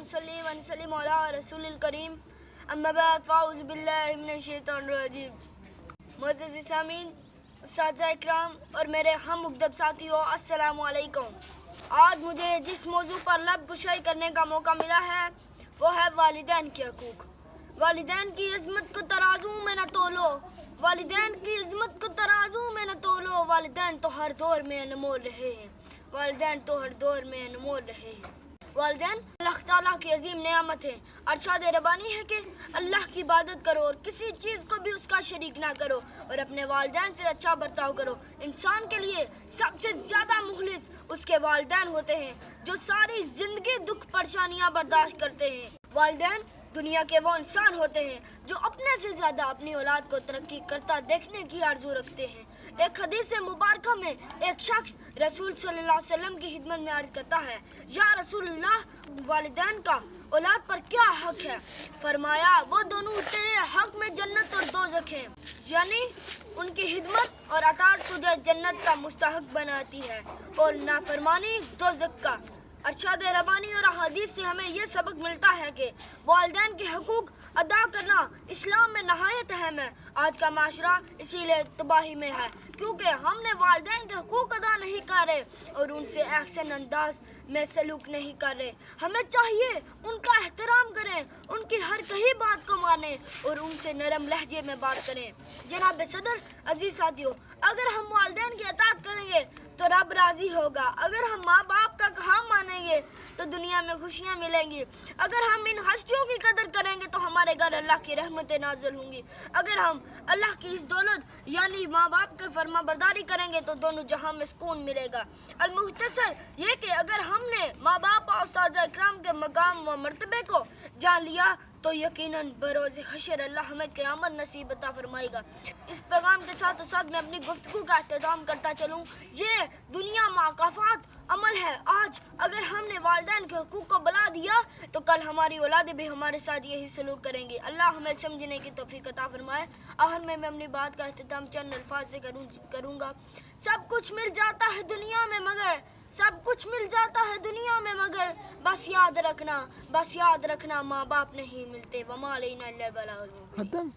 नसल्ली व नसल्लिम अला रसूलिल करीम अम्मा बाद फ़ाऊज़ु बिल्लाहि मिनश शैतानिर रजीम। मुअज़्ज़िज़ सामीन, उस्ताद इकराम और मेरे हम मुक़द्दब साथियों, अस्सलामु अलैकुम। आज मुझे जिस मौजू पर लब गुशाई करने का मौका मिला है वो है वालिदैन के हकूक़। वालिदैन की इज़्ज़त को तराजू में न तोलो, वालिदैन की इज़्ज़त को तराजू में न तोलो। वालिदैन तो हर दौर में अनमोल रहे हैं, वालिदैन तो हर दौर में अनमोल रहे हैं। वालिदैन अल्लाह ताला की अजीम नेमत है। अरशाद रबानी है कि अल्लाह की इबादत करो और किसी चीज़ को भी उसका शरीक ना करो और अपने वालिदैन से अच्छा बर्ताव करो। इंसान के लिए सबसे ज़्यादा मुखलिस उसके वालिदैन होते हैं जो सारी ज़िंदगी दुख परेशानियाँ बर्दाश्त करते हैं। वालिदैन दुनिया के वो इंसान होते हैं जो अपने से ज़्यादा अपनी औलाद को तरक्की करता देखने की आरज़ू रखते हैं। एक हदीस मुबारक में एक शख्स रसूल सल्लल्लाहु अलैहि वसल्लम की खिदमत में अर्ज़ करता है, या रसूलल्लाह, वालिदैन का औलाद पर क्या हक है? फरमाया, वो दोनों तेरे हक में जन्नत और दोज़ख हैं, यानी उनकी खिदमत और अताअत तुझे जन्नत का मुस्तहक बनाती है और नाफरमानी दोज़ख का। अरशाद रबानी और हदीस से हमें ये सबक मिलता है कि वालिदैन के हकूक़ अदा करना इस्लाम में नहायत अहम है। आज का माशरा इसीलिए तबाही में है क्योंकि हमने वालिदैन के हकूक़ अदा नहीं कर रहे और उनसे एहसन अंदाज में सलूक नहीं कर रहे। हमें चाहिए उनका एहतराम करें, उनकी हर कही बात को मानें और उनसे नरम लहजे में बात करें। जनाब सदर, अजीज साथियों, अगर हम वालिदैन की अताअत करेंगे तो रब राज़ी होगा। अगर हम माँ बाप का कहा मानेंगे तो दुनिया में खुशियाँ मिलेंगी। अगर हम इन हस्तियों की कदर करेंगे तो हमारे घर अल्लाह की रहमतें नाज़िल होंगी। अगर हम अल्लाह की इस दौलत यानी माँ बाप के फरमा बरदारी करेंगे तो दोनों जहां में सुकून मिलेगा। अल-मुख्तसर ये कि अगर हमने माँ बाप और उस्ताद इकराम के मकाम व मर्तबे को जान लिया तो यकीनन बरोज़ हशर अल्लाह हमें क़यामत नसीब अता फरमाएगा। इस पैगाम के साथ मैं अपनी गुफ्तगू का अख्ताम करता चलूँ। ये दुनिया माकाफात अमल है। आज अगर हमने वालिदैन के हकूक़ को बुला दिया तो कल हमारी औलादें भी हमारे साथ यही सलूक करेंगी। अल्लाह हमें समझने की तौफीक अता फरमाए। आखिर में मैं अपनी बात का अख्ताम चंद अल्फाज से करूँगा। सब कुछ मिल जाता है दुनिया में मगर, सब कुछ मिल जाता है दुनिया में मगर बस याद रखना माँ बाप नहीं मिलते। वमा अलैना इल्लल बलागुल मुबीन।